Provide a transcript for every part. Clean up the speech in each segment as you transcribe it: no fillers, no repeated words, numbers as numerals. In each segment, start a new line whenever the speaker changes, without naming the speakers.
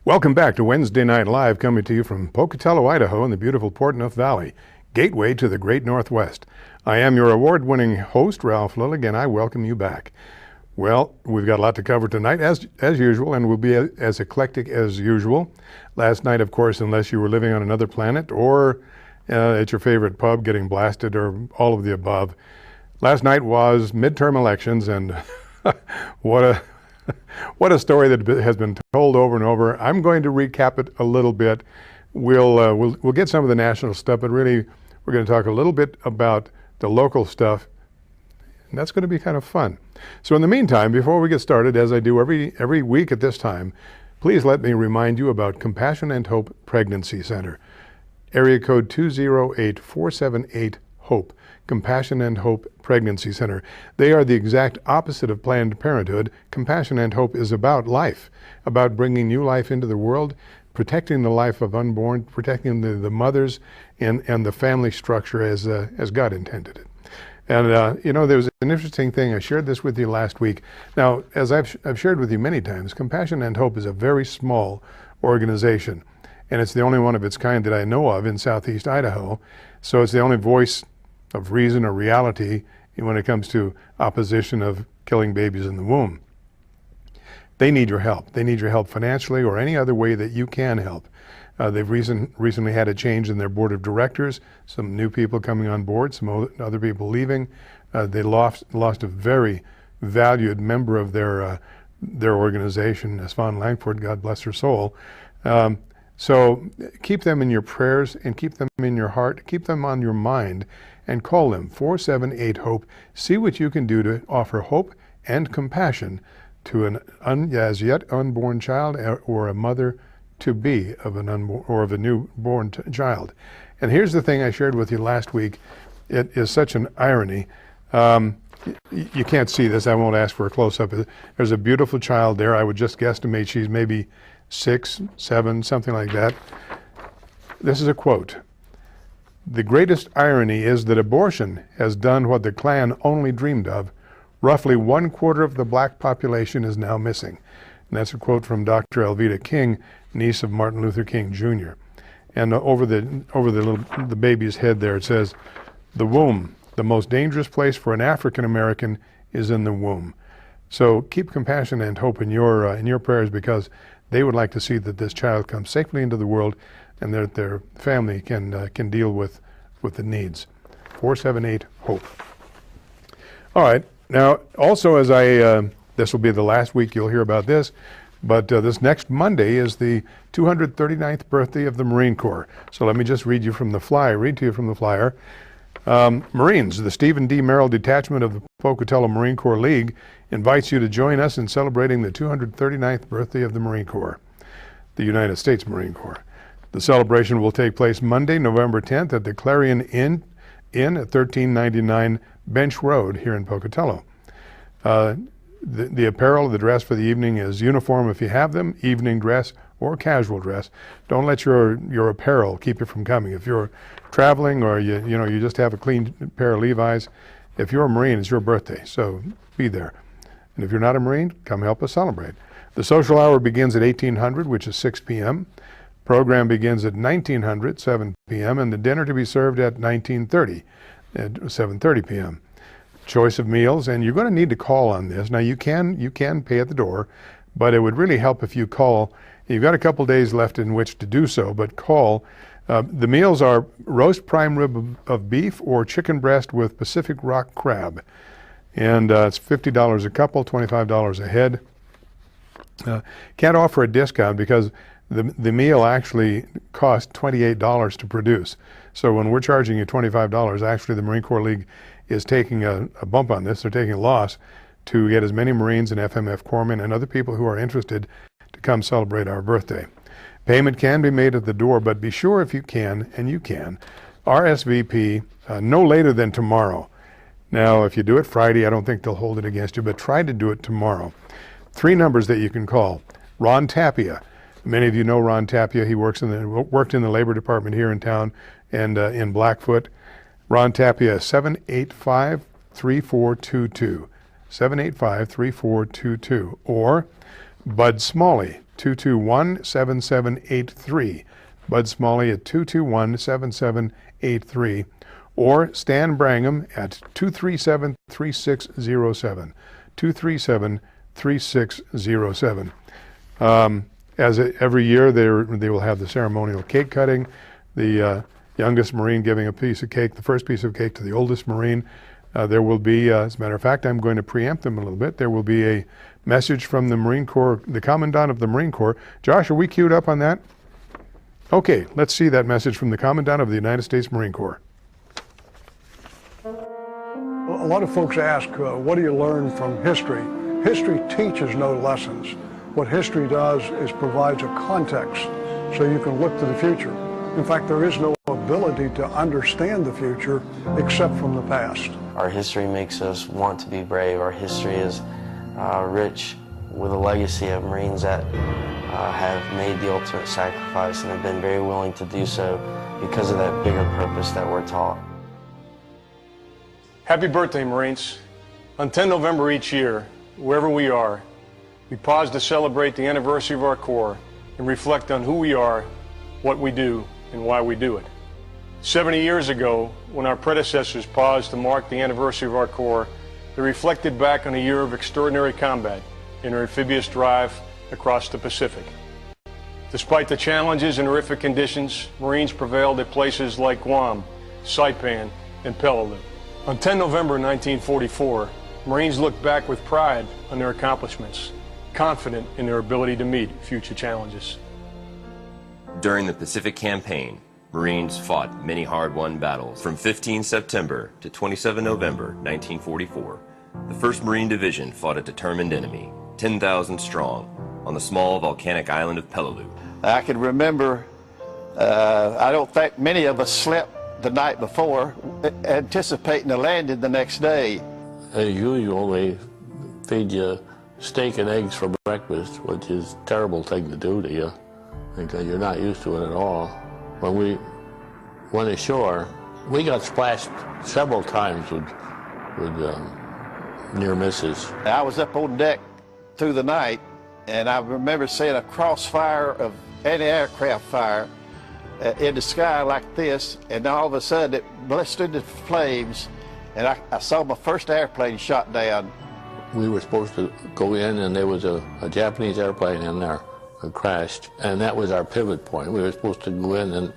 Welcome back to Wednesday Night Live, coming to you from Pocatello, Idaho, in the beautiful Portneuf Valley, gateway to the great Northwest. I am your award-winning host, Ralph Lillig, and I welcome you back. Well, we've got a lot to cover tonight, as usual, and we'll be as eclectic as usual. Last night, of course, unless you were living on another planet or at your favorite pub getting blasted or all of the above. Last night was midterm elections, and what a story that has been told over and over. I'm going to recap it a little bit. We'll get some of the national stuff, but really we're going to talk a little bit about the local stuff, and that's going to be kind of fun. So in the meantime, before we get started, as I do every week at this time, please let me remind you about Compassion and Hope Pregnancy Center. Area code 208-478-HOPE. Compassion and Hope Pregnancy Center. They are the exact opposite of Planned Parenthood. Compassion and Hope is about life, about bringing new life into the world, protecting the life of unborn, protecting the mothers and the family structure as God intended it. And there was an interesting thing. I shared this with you last week. Now, as I've shared with you many times, Compassion and Hope is a very small organization, and it's the only one of its kind that I know of in southeast Idaho. So it's the only voice of reason or reality when it comes to opposition of killing babies in the womb. They need your help. They need your help financially or any other way that you can help. They've recently had a change in their board of directors, some new people coming on board, some other people leaving. They lost a very valued member of their organization, Svan Langford, God bless her soul. So keep them in your prayers and keep them in your heart, keep them on your mind, and call them 478-HOPE. See what you can do to offer hope and compassion to an as yet unborn child or a mother-to-be of an unborn or of a newborn child. And here's the thing I shared with you last week. It is such an irony. You can't see this. I won't ask for a close-up. There's a beautiful child there. I would just guesstimate she's maybe 6, 7, something like that. This is a quote. "The greatest irony is that abortion has done what the Klan only dreamed of. Roughly 1/4 of the black population is now missing." And that's a quote from Dr. Elvita King, niece of Martin Luther King Jr. And over the baby's head there it says, "The womb, the most dangerous place for an African American is in the womb." So keep compassion and hope in your prayers, because they would like to see that this child comes safely into the world and that their family can deal with the needs. 478-HOPE. All right. Now, also, as this will be the last week you'll hear about this, but this next Monday is the 239th birthday of the Marine Corps. So let me just read to you from the flyer. Marines, the Stephen D. Merrill Detachment of the Pocatello Marine Corps League invites you to join us in celebrating the 239th birthday of the Marine Corps, the United States Marine Corps. The celebration will take place Monday, November 10th at the Clarion Inn at 1399 Bench Road here in Pocatello. The apparel, the dress for the evening is uniform if you have them, evening dress or casual dress. Don't let your apparel keep you from coming. If you're traveling or you just have a clean pair of Levi's, if you're a Marine, it's your birthday, so be there. And if you're not a Marine, come help us celebrate. The social hour begins at 1800, which is 6 p.m. Program begins at 1900, 7 p.m., and the dinner to be served at 1930, at 7:30 p.m. Choice of meals, and you're going to need to call on this. Now you can pay at the door, but it would really help if you call. You've got a couple days left in which to do so, but call. The meals are roast prime rib of beef or chicken breast with Pacific rock crab, and it's $50 a couple, $25 a head. Can't offer a discount because the meal actually costs $28 to produce. So when we're charging you $25, actually the Marine Corps League is taking a bump on this. They're taking a loss to get as many Marines and FMF corpsmen and other people who are interested to come celebrate our birthday. Payment can be made at the door, but be sure if you can, and you can, RSVP no later than tomorrow. Now, if you do it Friday, I don't think they'll hold it against you, but try to do it tomorrow. 3 numbers that you can call. Ron Tapia, Many of you know Ron Tapia. He worked in the Labor Department here in town and in Blackfoot. Ron Tapia, 785-3422. 785-3422. Or Bud Smalley, 221-7783. Bud Smalley at 221-7783. Or Stan Brangham at 237-3607. 237-3607. Every year they will have the ceremonial cake cutting, the youngest Marine giving a piece of cake, the first piece of cake to the oldest Marine. There will be, as a matter of fact, I'm going to preempt them a little bit. There will be a message from the Marine Corps, the Commandant of the Marine Corps. Josh, are we queued up on that? Okay, let's see that message from the Commandant of the United States Marine Corps.
A lot of folks ask, what do you learn from history? History teaches no lessons. What history does is provides a context so you can look to the future. In fact, there is no ability to understand the future except from the past.
Our history makes us want to be brave. Our history is rich with a legacy of Marines that have made the ultimate sacrifice and have been very willing to do so because of that bigger purpose that we're taught.
Happy birthday, Marines. On 10 November each year, wherever we are, we pause to celebrate the anniversary of our Corps and reflect on who we are, what we do, and why we do it. 70 years ago, when our predecessors paused to mark the anniversary of our Corps, they reflected back on a year of extraordinary combat in our amphibious drive across the Pacific. Despite the challenges and horrific conditions, Marines prevailed at places like Guam, Saipan, and Peleliu. On 10 November 1944, Marines look back with pride on their accomplishments, confident in their ability to meet future challenges.
During the Pacific Campaign, Marines fought many hard-won battles. From 15 September to 27 November 1944, the 1st Marine Division fought a determined enemy, 10,000 strong, on the small volcanic island of Peleliu.
I can remember, I don't think many of us slept the night before, anticipating a landing the next day.
As usual, they feed you steak and eggs for breakfast, which is a terrible thing to do to you because you're not used to it at all. When we went ashore, we got splashed several times with near misses.
I was up on deck through the night, and I remember seeing a crossfire of anti-aircraft fire in the sky like this, and all of a sudden it blistered into flames, and I saw my first airplane shot down.
We were supposed to go in, and there was a Japanese airplane in there that crashed, and that was our pivot point. We were supposed to go in and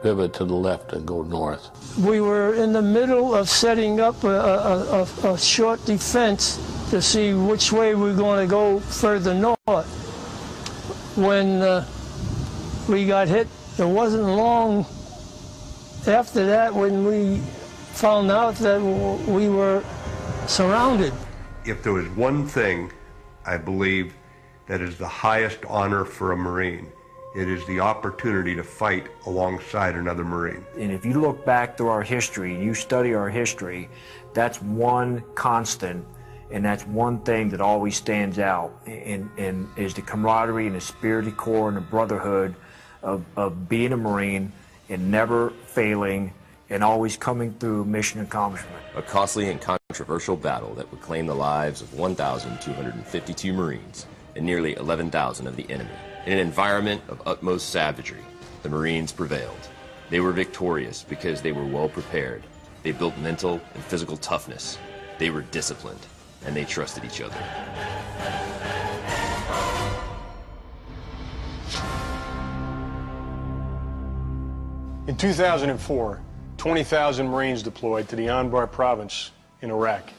pivot to the left and go north.
We were in the middle of setting up a short defense to see which way we're going to go further north. When we got hit, it wasn't long after that when we found out that we were surrounded.
If there was one thing I believe that is the highest honor for a Marine, it is the opportunity to fight alongside another Marine.
And if you look back through our history, you study our history, that's one constant, and that's one thing that always stands out, and is the camaraderie and the spirit of the Corps and the brotherhood of being a Marine and never failing and always coming through mission accomplishment.
A costly and controversial battle that would claim the lives of 1,252 Marines and nearly 11,000 of the enemy. In an environment of utmost savagery, the Marines prevailed. They were victorious because they were well prepared. They built mental and physical toughness. They were disciplined, and they trusted each other.
In 2004, 20,000 Marines deployed to the Anbar province in Iraq.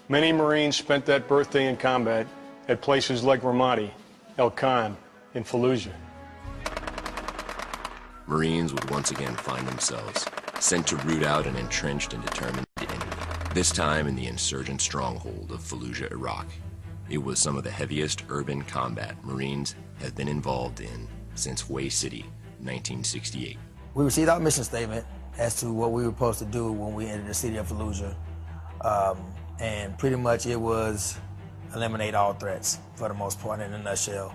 Many Marines spent that birthday in combat at places like Ramadi, El Khan, and Fallujah.
Marines would once again find themselves sent to root out an entrenched and determined enemy, this time in the insurgent stronghold of Fallujah, Iraq. It was some of the heaviest urban combat Marines have been involved in since Way City, 1968.
We received our mission statement as to what we were supposed to do when we entered the city of Fallujah. And pretty much it was eliminate all threats, for the most part, in a nutshell.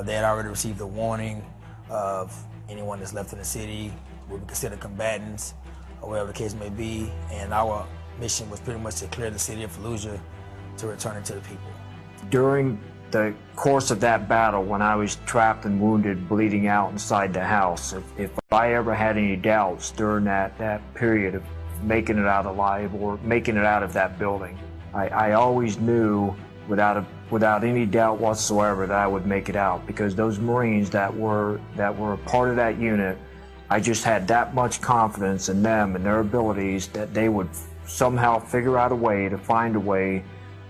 They had already received a warning of anyone that's left in the city will be considered combatants, or whatever the case may be, and our mission was pretty much to clear the city of Fallujah to return it to the people. During the course of that battle, when I was trapped and wounded, bleeding out inside the house, if I ever had any doubts during that period of making it out alive or making it out of that building, I always knew without any doubt whatsoever that I would make it out, because those Marines that were a part of that unit, I just had that much confidence in them and their abilities that they would somehow figure out a way to find a way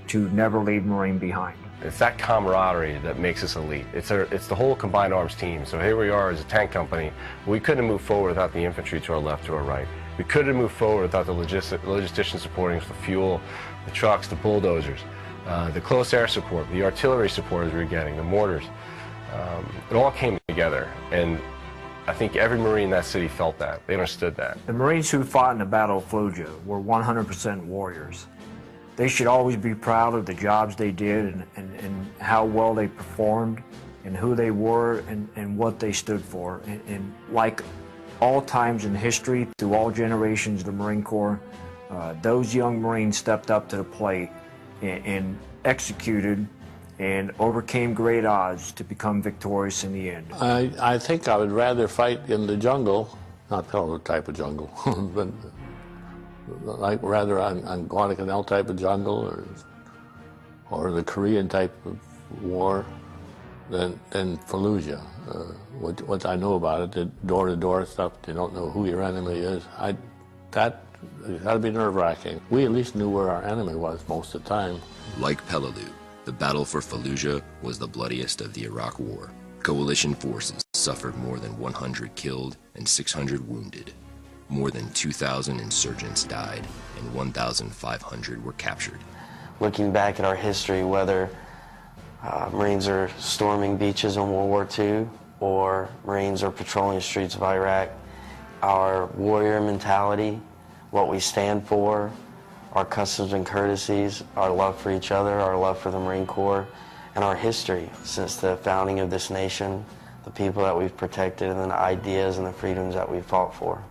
to never leave Marine behind.
It's that camaraderie that makes us elite. It's the whole combined arms team. So here we are as a tank company. We couldn't move forward without the infantry to our left, to our right. We couldn't move forward without the logisticians supporting us, the fuel, the trucks, the bulldozers, the close air support, the artillery support as we were getting, the mortars. It all came together, and I think every Marine in that city felt that. They understood that. The Marines who fought in the Battle of Fallujah were 100% warriors. They should always be proud of the jobs they did and how well they performed and who they were and what they stood for. And like all times in history, through all generations of the Marine Corps, those young Marines stepped up to the plate and executed and overcame great odds to become victorious in the end.
I think I would rather fight in the jungle, not the type of jungle, but like rather on Guadalcanal type of jungle or the Korean type of war than Fallujah. What I know about it, the door-to-door stuff, you don't know who your enemy is. That got to be nerve-wracking. We at least knew where our enemy was most of the time.
Like Peleliu, the battle for Fallujah was the bloodiest of the Iraq War. Coalition forces suffered more than 100 killed and 600 wounded. More than 2,000 insurgents died and 1,500 were captured. Looking back at our history, whether Marines are storming beaches in World War II or Marines are patrolling the streets of Iraq, our warrior mentality, what we stand for, our customs and courtesies, our love for each other, our love for the Marine Corps, and our history since the founding of this nation, the people that we've protected, and the ideas and the freedoms that we've fought for.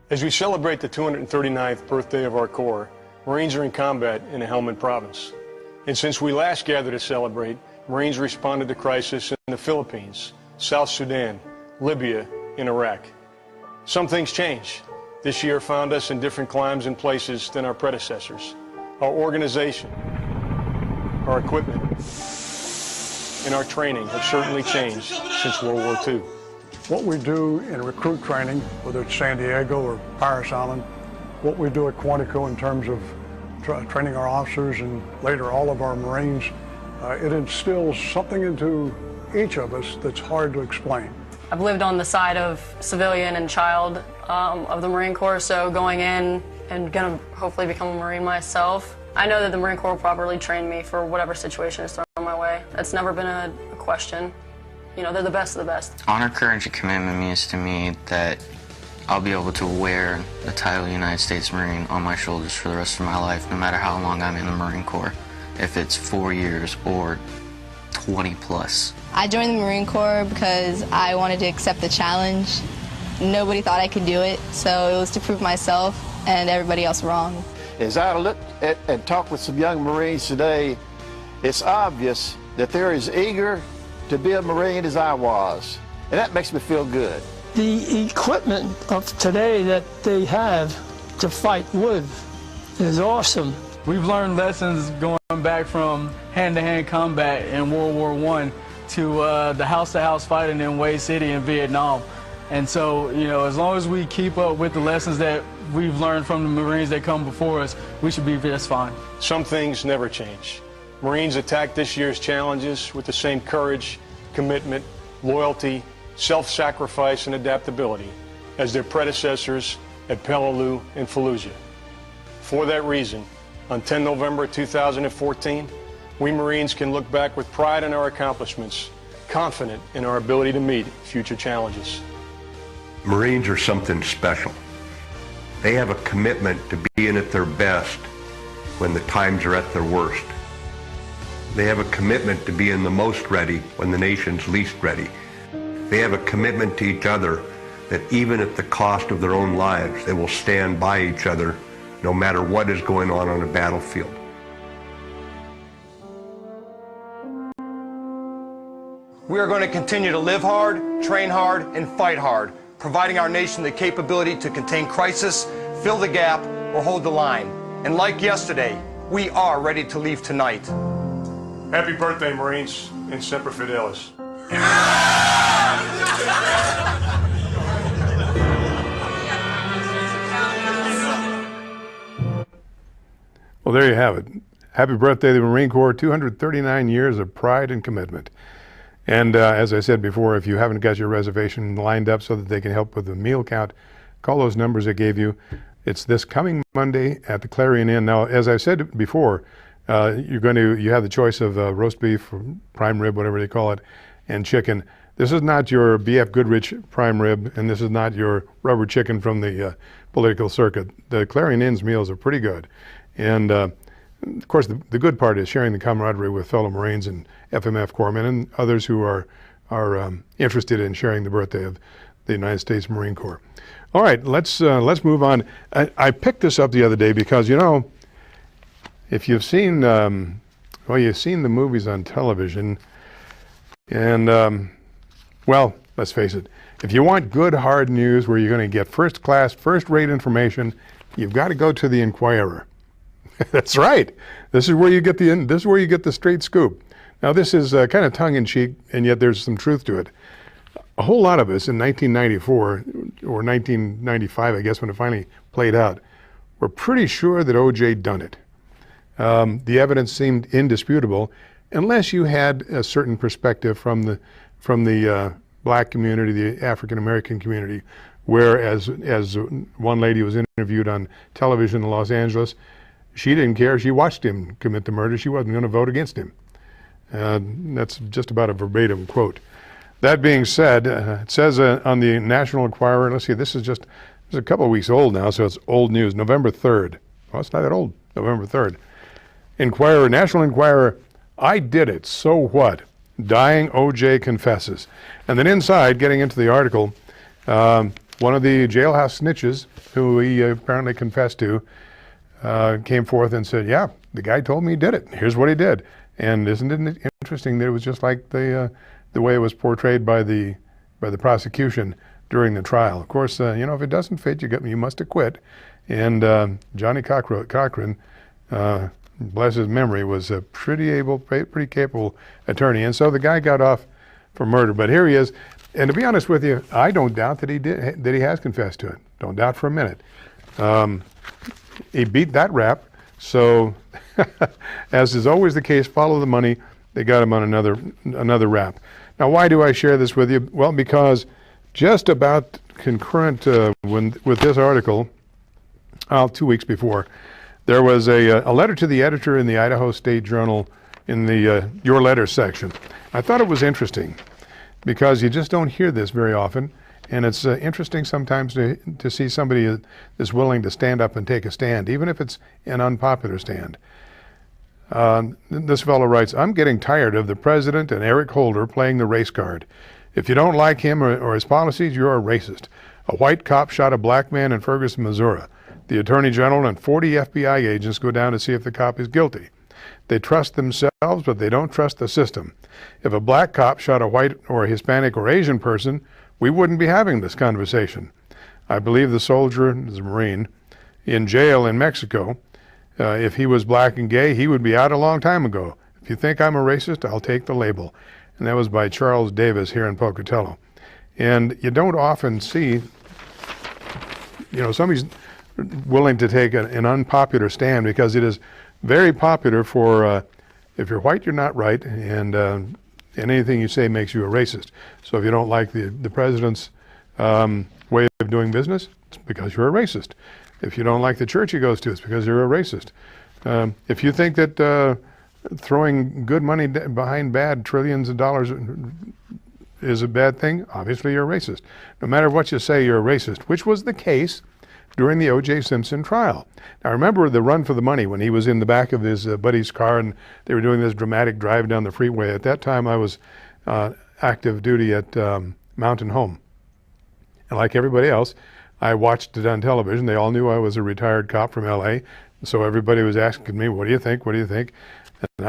As we celebrate the 239th birthday of our Corps, Marines are in combat in the Helmand Province. And since we last gathered to celebrate, Marines responded to crisis in the Philippines, South Sudan, Libya, and Iraq. Some things change. This year found us in different climes and places than our predecessors. Our organization, our equipment, and our training have certainly changed since World War II.
What we do in recruit training, whether it's San Diego or Paris Island, what we do at Quantico in terms of training our officers and later all of our Marines, it instills something into each of us that's hard to explain.
I've lived on the side of civilian and child of the Marine Corps, so going in and going to hopefully become a Marine myself, I know that the Marine Corps will properly train me for whatever situation is thrown my way. That's never been a question. You know, they're the best of the best.
Honor, courage, and commitment means to me that I'll be able to wear the title United States Marine on my shoulders for the rest of my life, no matter how long I'm in the Marine Corps, if it's 4 years or 20 plus.
I joined the Marine Corps because I wanted to accept the challenge. Nobody thought I could do it, so it was to prove myself and everybody else wrong.
As I look at and talk with some young Marines today, it's obvious that they're as eager to be a Marine as I was, and that makes me feel good.
The equipment of today that they have to fight with is awesome.
We've learned lessons going back from hand-to-hand combat in World War I to the house-to-house fighting in Wade City in Vietnam. And so, you know, as long as we keep up with the lessons that we've learned from the Marines that come before us, we should be just fine.
Some things never change. Marines attacked this year's challenges with the same courage, commitment, loyalty, self-sacrifice, and adaptability as their predecessors at Peleliu and Fallujah. For that reason, on 10 November 2014, we Marines can look back with pride in our accomplishments, confident in our ability to meet future challenges.
Marines are something special. They have a commitment to being at their best when the times are at their worst. They have a commitment to being the most ready when the nation's least ready. They have a commitment to each other that even at the cost of their own lives, they will stand by each other no matter what is going on a battlefield.
We are going to continue to live hard, train hard, and fight hard, providing our nation the capability to contain crisis, fill the gap, or hold the line. And like yesterday, we are ready to leave tonight.
Happy birthday, Marines, and Semper Fidelis.
Well, there you have it. Happy birthday to the Marine Corps, 239 years of pride and commitment. And as I said before, if you haven't got your reservation lined up so that they can help with the meal count, call those numbers I gave you. It's this coming Monday at the Clarion Inn. Now, as I said before, you have the choice of roast beef, or prime rib, whatever they call it, and chicken. This is not your B.F. Goodrich prime rib, and this is not your rubber chicken from the political circuit. The Clarion Inn's meals are pretty good. And of course, the good part is sharing the camaraderie with fellow Marines and FMF corpsmen and others who are interested in sharing the birthday of the United States Marine Corps. All right, let's move on. I picked this up the other day because, you know, if you've seen, you've seen the movies on television, and well, let's face it, if you want good, hard news where you're going to get first-class, first-rate information, you've got to go to the Inquirer. That's right. This is where you get the straight scoop. Now, this is kind of tongue-in-cheek, and yet there's some truth to it. A whole lot of us in 1994 or 1995, I guess, when it finally played out, were pretty sure that O.J. done it. The evidence seemed indisputable, unless you had a certain perspective from the black community, the African American community, where as one lady was interviewed on television in Los Angeles, she didn't care. She watched him commit the murder. She wasn't going to vote against him. That's just about a verbatim quote. That being said, it says on the National Enquirer, let's see, this is a couple of weeks old now, so it's old news, November 3rd. Well, it's not that old, November 3rd. Inquirer, National Enquirer, I did it, so what? Dying O.J. confesses. And then inside, getting into the article, one of the jailhouse snitches, who he apparently confessed to, came forth and said, yeah, the guy told me he did it. Here's what he did. And isn't it interesting that it was just like the way it was portrayed by the prosecution during the trial. Of course, you know, if it doesn't fit, you must acquit. And Johnny Cochran, bless his memory, was a pretty capable attorney. And so the guy got off for murder. But here he is. And to be honest with you, I don't doubt that he has confessed to it. Don't doubt for a minute. He beat that rap. So, as is always the case, follow the money. They got him on another rap. Now, why do I share this with you? Well, because just about concurrent with this article, 2 weeks before, there was a letter to the editor in the Idaho State Journal in the Your Letters section. I thought it was interesting because you just don't hear this very often. And it's interesting sometimes to see somebody that's willing to stand up and take a stand, even if it's an unpopular stand. This fellow writes, I'm getting tired of the president and Eric Holder playing the race card. If you don't like him or his policies, you're a racist. A white cop shot a black man in Ferguson, Missouri. The attorney general and 40 FBI agents go down to see if the cop is guilty. They trust themselves, but they don't trust the system. If a black cop shot a white or a Hispanic or Asian person, we wouldn't be having this conversation. I believe the soldier, the Marine, in jail in Mexico, if he was black and gay, he would be out a long time ago. If you think I'm a racist, I'll take the label. And that was by Charles Davis here in Pocatello. And you don't often see, you know, somebody's willing to take an unpopular stand, because it is very popular for, if you're white, you're not right, and anything you say makes you a racist. So if you don't like the president's way of doing business, it's because you're a racist. If you don't like the church he goes to, it's because you're a racist. If you think that throwing good money behind bad, trillions of dollars, is a bad thing, obviously you're a racist. No matter what you say, you're a racist, which was the case during the O.J. Simpson trial. Now, remember the run for the money when he was in the back of his buddy's car and they were doing this dramatic drive down the freeway. At that time, I was active duty at Mountain Home. And like everybody else, I watched it on television. They all knew I was a retired cop from L.A., so everybody was asking me, what do you think, what do you think? And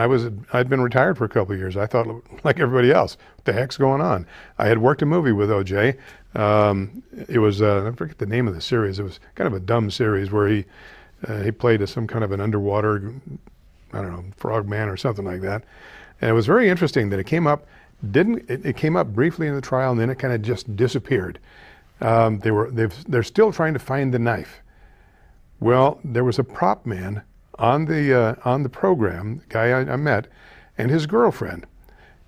I'd been retired for a couple of years. I thought, like everybody else, what the heck's going on? I had worked a movie with O.J. It was, I forget the name of the series. It was kind of a dumb series where he played some kind of an underwater, I don't know, frog man or something like that. And it was very interesting that it came up, it came up briefly in the trial and then it kind of just disappeared. They're still trying to find the knife. Well, there was a prop man on the program, the guy I met, and his girlfriend,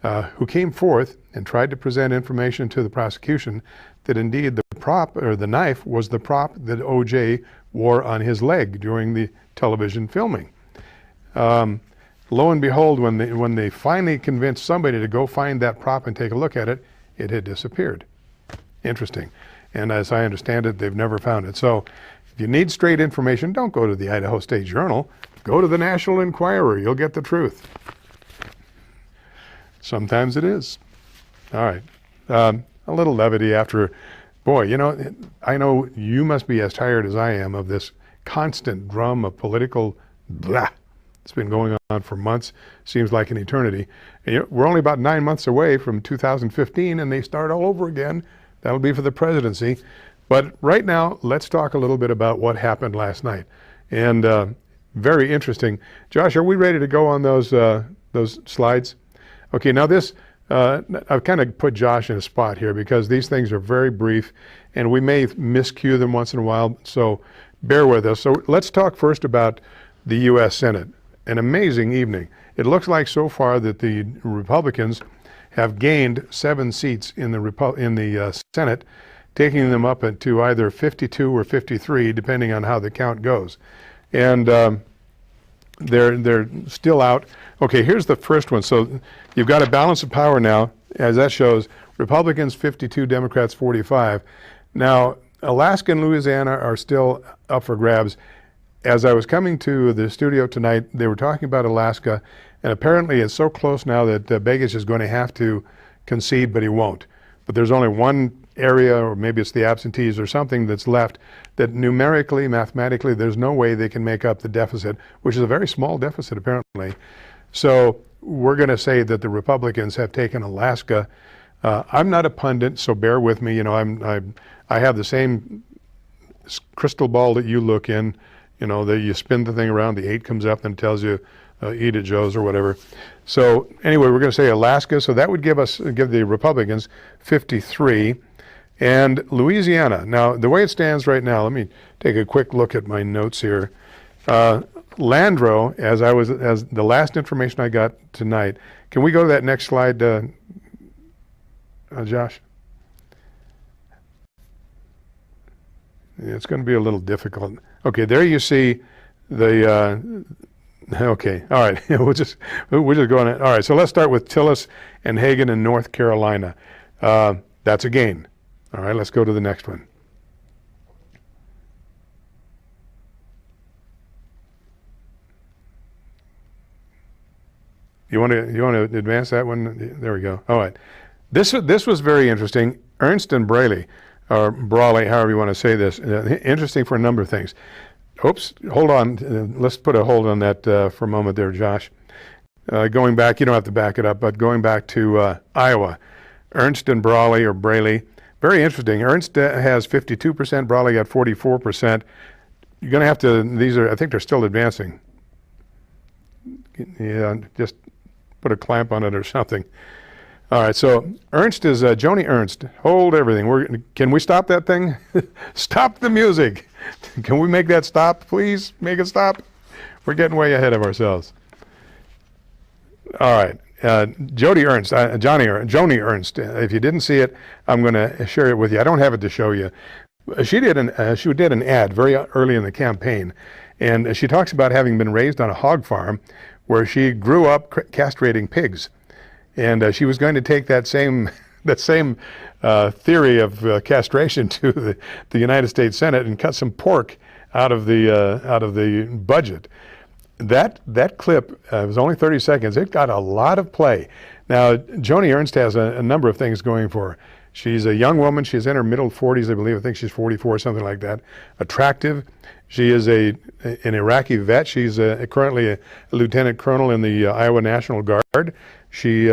who came forth and tried to present information to the prosecution that indeed the prop or the knife was the prop that O.J. wore on his leg during the television filming. Lo and behold, when they finally convinced somebody to go find that prop and take a look at it, it had disappeared. Interesting. And as I understand it, they've never found it. So if you need straight information, don't go to the Idaho State Journal. Go to the National Enquirer. You'll get the truth. Sometimes it is. All right. A little levity after, boy, you know, I know you must be as tired as I am of this constant drum of political blah. It's been going on for months. Seems like an eternity. And, you know, we're only about 9 months away from 2015, and they start all over again. That'll be for the presidency. But right now, let's talk a little bit about what happened last night. And very interesting. Josh, are we ready to go on those slides? Okay, now this, I've kind of put Josh in a spot here because these things are very brief and we may miscue them once in a while, so bear with us. So let's talk first about the U.S. Senate. An amazing evening. It looks like so far that the Republicans have gained 7 seats in the Senate, taking them up to either 52 or 53, depending on how the count goes. And they're still out. Okay, here's the first one. So you've got a balance of power now, as that shows. Republicans 52, Democrats 45. Now, Alaska and Louisiana are still up for grabs. As I was coming to the studio tonight, they were talking about Alaska, and apparently it's so close now that Begich is going to have to concede, but he won't. But there's only one area, or maybe it's the absentees or something that's left, that numerically, mathematically, there's no way they can make up the deficit, which is a very small deficit apparently. So we're going to say that the Republicans have taken Alaska. I'm not a pundit, so bear with me. You know, I have the same crystal ball that you look in. You know, that you spin the thing around, the 8 comes up and tells you, eat it, Joe's, or whatever. So anyway, we're going to say Alaska. So that would give the Republicans 53. And Louisiana. Now, the way it stands right now, let me take a quick look at my notes here. Landro, as the last information I got tonight. Can we go to that next slide, Josh? It's going to be a little difficult. Okay, there you see the. Okay, all right. we're just going. All right, so let's start with Tillis and Hagen in North Carolina. That's a gain. All right, let's go to the next one. You want to advance that one? There we go. All right. This was very interesting. Ernst and Braley, or Brawley, however you want to say this. Interesting for a number of things. Oops, hold on. Let's put a hold on that for a moment there, Josh. Going back, you don't have to back it up, but going back to Iowa, Ernst and Brawley, or Braley, very interesting. Ernst has 52%, Brawley got 44%. You're going to have to, I think they're still advancing. Yeah, just put a clamp on it or something. All right, so Ernst is Joni Ernst. Hold everything. Can we stop that thing? Stop the music. Can we make that stop, please? Make it stop. We're getting way ahead of ourselves. All right, Joni Ernst. If you didn't see it, I'm going to share it with you. I don't have it to show you. She did an ad very early in the campaign, and she talks about having been raised on a hog farm where she grew up castrating pigs. And she was going to take that same the same theory of castration to the United States Senate and cut some pork out of the budget. That clip was only 30 seconds. It got a lot of play. Now, Joni Ernst has a number of things going for her. She's a young woman. She's in her middle 40s, I believe. I think she's 44, something like that. Attractive. She is an Iraqi vet. She's currently a lieutenant colonel in the Iowa National Guard. She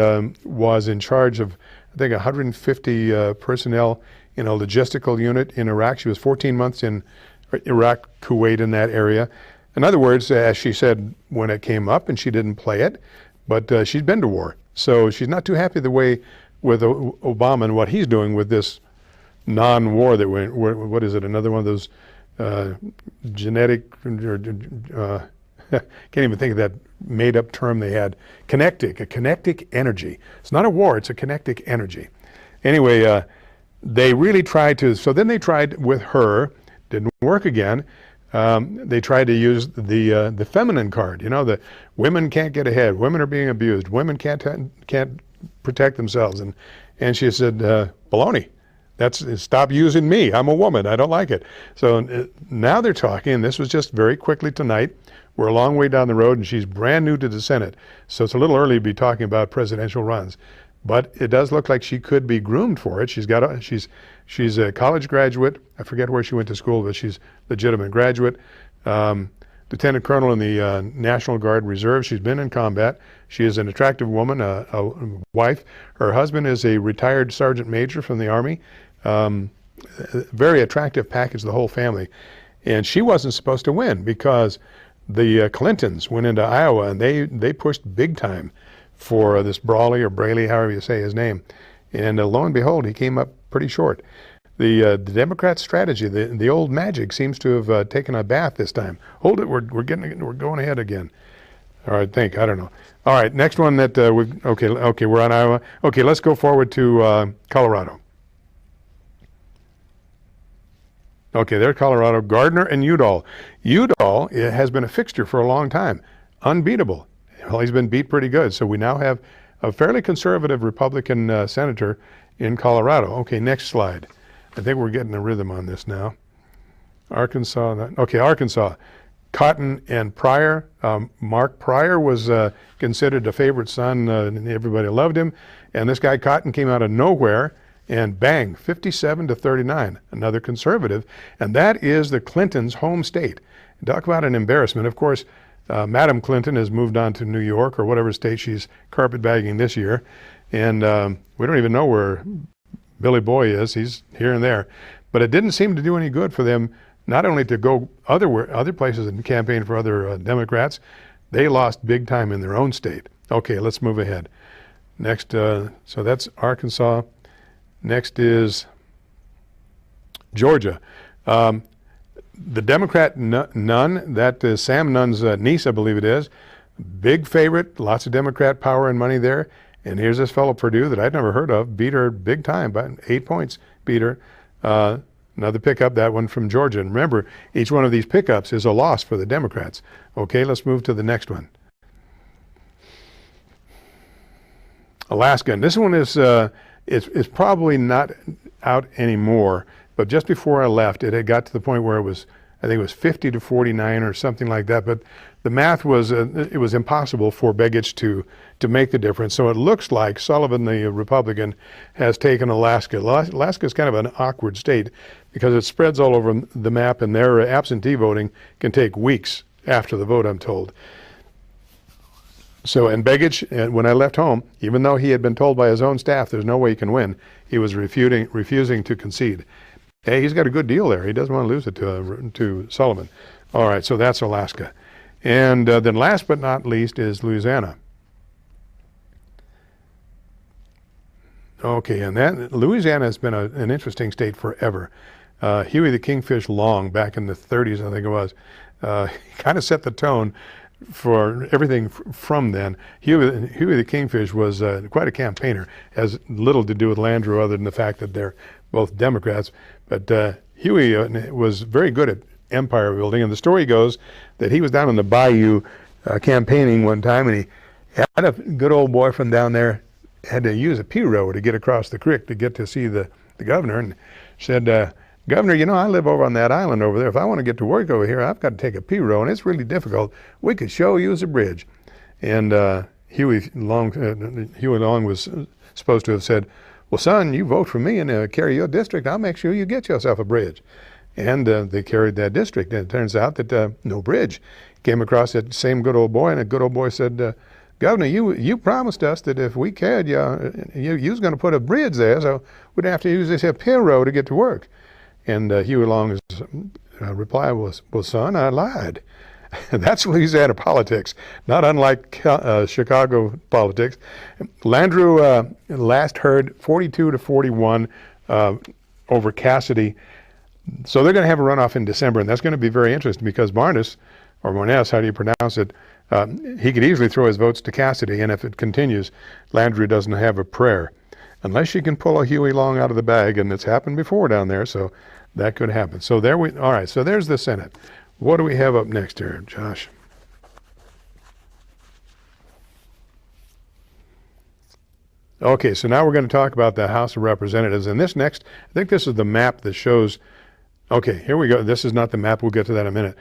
was in charge of, I think, 150 personnel in a logistical unit in Iraq. She was 14 months in Iraq, Kuwait, in that area. In other words, as she said when it came up, and she didn't play it, but she's been to war. So she's not too happy the way with Obama and what he's doing with this non-war that what is it, another one of those genetic, can't even think of that made-up term they had, a kinetic energy. It's not a war, it's a kinetic energy. Anyway, they really tried to, so then they tried with her, didn't work again. They tried to use the feminine card. You know, the women can't get ahead, women are being abused, women can't protect themselves, and she said, baloney. Stop using me. I'm a woman. I don't like it. So now they're talking, and this was just very quickly tonight. We're a long way down the road, and she's brand new to the Senate. So it's a little early to be talking about presidential runs. But it does look like she could be groomed for it. She's a college graduate. I forget where she went to school, but she's a legitimate graduate. Lieutenant Colonel in the National Guard Reserve. She's been in combat. She is an attractive woman, a wife. Her husband is a retired sergeant major from the Army. Very attractive package, the whole family. And she wasn't supposed to win because the Clintons went into Iowa and they pushed big time for this Brawley or Braley, however you say his name. And lo and behold, he came up pretty short. The Democrats' strategy, the old magic, seems to have taken a bath this time. Hold it, we're going ahead again. All right, I don't know. All right, next one that okay, we're on Iowa. Okay, let's go forward to Colorado. Okay, there's Colorado, Gardner and Udall. Udall has been a fixture for a long time, unbeatable. Well, he's been beat pretty good. So we now have a fairly conservative Republican senator in Colorado. Okay, next slide. I think we're getting a rhythm on this now. Arkansas. Okay, Arkansas. Cotton and Pryor. Mark Pryor was considered a favorite son, and everybody loved him. And this guy Cotton came out of nowhere, and bang, 57-39, another conservative. And that is the Clintons' home state. Talk about an embarrassment. Of course, Madam Clinton has moved on to New York or whatever state she's carpetbagging this year. And we don't even know where Billy Boy is. He's here and there. But it didn't seem to do any good for them not only to go other places and campaign for other Democrats. They lost big time in their own state. Okay, let's move ahead. Next, so that's Arkansas. Next is Georgia. The Democrat Nunn, that is Sam Nunn's niece, I believe it is, big favorite, lots of Democrat power and money there. And here's this fellow Perdue that I'd never heard of, beat her big time, by 8 points, beat her. Another pickup, that one from Georgia. And remember, each one of these pickups is a loss for the Democrats. Okay, let's move to the next one. Alaska, and this one is it's probably not out anymore, but just before I left, it had got to the point where it was, I think it was 50-49 or something like that, but the math was, it was impossible for Begich to make the difference. So it looks like Sullivan, the Republican, has taken Alaska. Alaska is kind of an awkward state because it spreads all over the map, and their absentee voting can take weeks after the vote, I'm told. So, and Begich, when I left home, even though he had been told by his own staff there's no way he can win, he was refusing to concede. Hey, he's got a good deal there. He doesn't want to lose it to Sullivan. All right, so that's Alaska. And then last but not least is Louisiana. Okay, and that Louisiana has been an interesting state forever. Huey the Kingfish Long, back in the 30s, I think it was, kind of set the tone for everything from then. Huey the Kingfish was quite a campaigner, has little to do with Landreau other than the fact that they're both Democrats. But Huey was very good at empire building, and the story goes that he was down in the bayou campaigning one time, and he had a good old boy from down there had to use a pirogue to get across the creek to get to see the governor, and said, Governor, you know, I live over on that island over there. If I want to get to work over here, I've got to take a pirogue, and it's really difficult. We could show you as a bridge. And Huey Long was supposed to have said, well, son, you vote for me and carry your district. I'll make sure you get yourself a bridge. And they carried that district. And it turns out that no bridge. Came across that same good old boy, and the good old boy said, Governor, you promised us that if we cared, you was going to put a bridge there, so we'd have to use this here pirogue to get to work. And Huey Long's reply was, well, son, I lied. That's Louisiana politics, not unlike Chicago politics. Landrieu last heard 42-41 over Cassidy. So they're going to have a runoff in December, and that's going to be very interesting because Marness, or Marness, how do you pronounce it, he could easily throw his votes to Cassidy, and if it continues, Landrieu doesn't have a prayer. Unless you can pull a Huey Long out of the bag, and it's happened before down there, so that could happen. So all right, so there's the Senate. What do we have up next here, Josh? Okay, so now we're going to talk about the House of Representatives, and this next, I think this is the map that shows, okay, here we go. This is not the map. We'll get to that in a minute.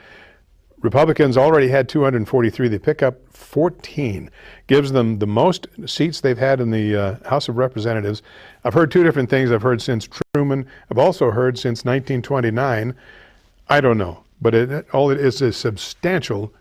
Republicans already had 243. They pick up 14. Gives them the most seats they've had in the House of Representatives. I've heard two different things. I've heard since Truman. I've also heard since 1929. I don't know. But all it is a substantial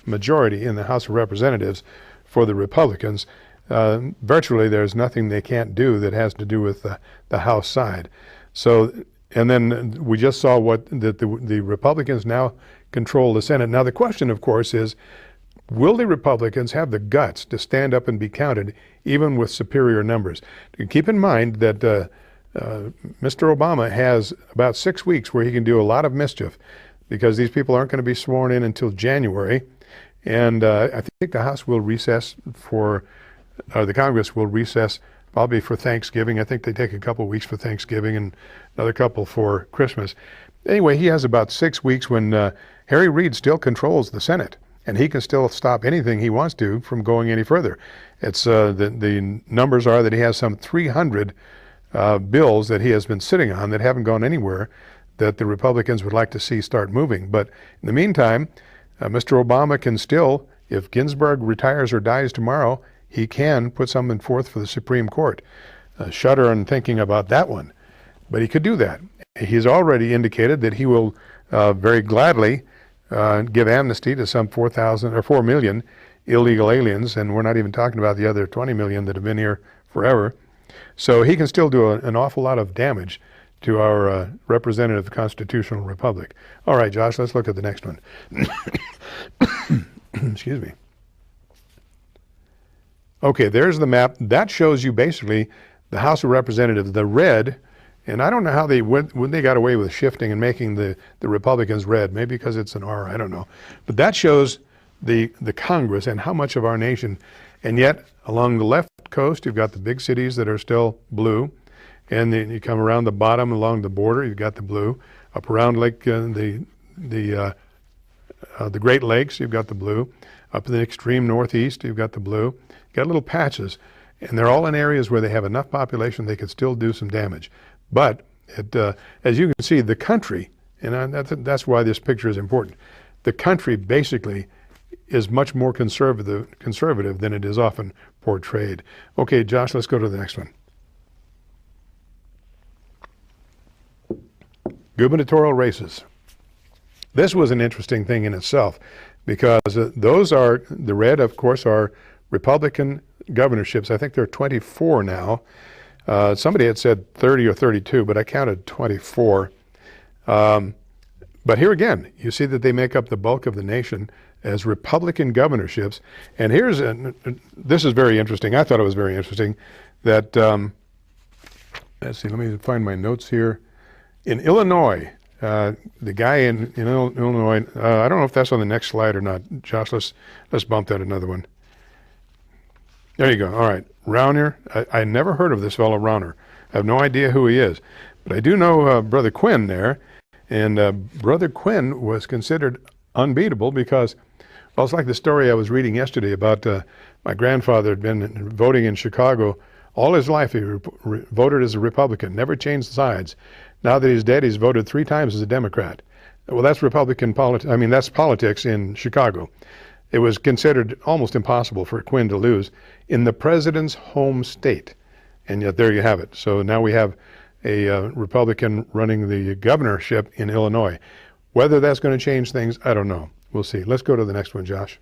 majority in the House of Representatives for the Republicans. Virtually there's nothing they can't do that has to do with the House side. So, and then we just saw that the Republicans now control the Senate. Now the question, of course, is will the Republicans have the guts to stand up and be counted even with superior numbers? Keep in mind that Mr. Obama has about 6 weeks where he can do a lot of mischief because these people aren't going to be sworn in until January. And I think the House will recess the Congress will recess probably for Thanksgiving. I think they take a couple weeks for Thanksgiving and another couple for Christmas. Anyway, he has about 6 weeks when Harry Reid still controls the Senate, and he can still stop anything he wants to from going any further. It's the numbers are that he has some 300 bills that he has been sitting on that haven't gone anywhere that the Republicans would like to see start moving. But in the meantime, Mr. Obama can still, if Ginsburg retires or dies tomorrow, he can put something forth for the Supreme Court. Shudder on thinking about that one, but he could do that. He's already indicated that he will very gladly give amnesty to some 4 million illegal aliens, and we're not even talking about the other 20 million that have been here forever. So he can still do an awful lot of damage to our representative constitutional republic. All right, Josh, let's look at the next one. Excuse me. Okay, there's the map. That shows you basically the House of Representatives, the red, and I don't know how when they got away with shifting and making the Republicans red, maybe because it's an R, I don't know. But that shows the Congress and how much of our nation, and yet along the left coast, you've got the big cities that are still blue, and then you come around the bottom along the border, you've got the blue. Up around the Great Lakes, you've got the blue. Up in the extreme northeast, you've got the blue. You've got little patches, and they're all in areas where they have enough population they could still do some damage. But as you can see, the country, and that's why this picture is important, the country basically is much more conservative than it is often portrayed. Okay, Josh, let's go to the next one. Gubernatorial races. This was an interesting thing in itself because those are, the red, of course, are Republican governorships. I think there are 24 now. Somebody had said 30 or 32, but I counted 24. But here again, you see that they make up the bulk of the nation as Republican governorships. And this is very interesting. I thought it was very interesting that, let's see, let me find my notes here. In Illinois, the guy in Illinois, I don't know if that's on the next slide or not. Josh, let's bump that another one. There you go. All right. Rauner. I never heard of this fellow Rauner. I have no idea who he is. But I do know Brother Quinn there. And Brother Quinn was considered unbeatable because Well, it's like the story I was reading yesterday about my grandfather had been voting in Chicago all his life. He voted as a Republican, never changed sides. Now that he's dead, he's voted 3 times as a Democrat. Well, that's Republican politics. I mean, that's politics in Chicago. It was considered almost impossible for Quinn to lose in the president's home state. And yet there you have it. So now we have a Republican running the governorship in Illinois. Whether that's going to change things, I don't know. We'll see. Let's go to the next one, Josh.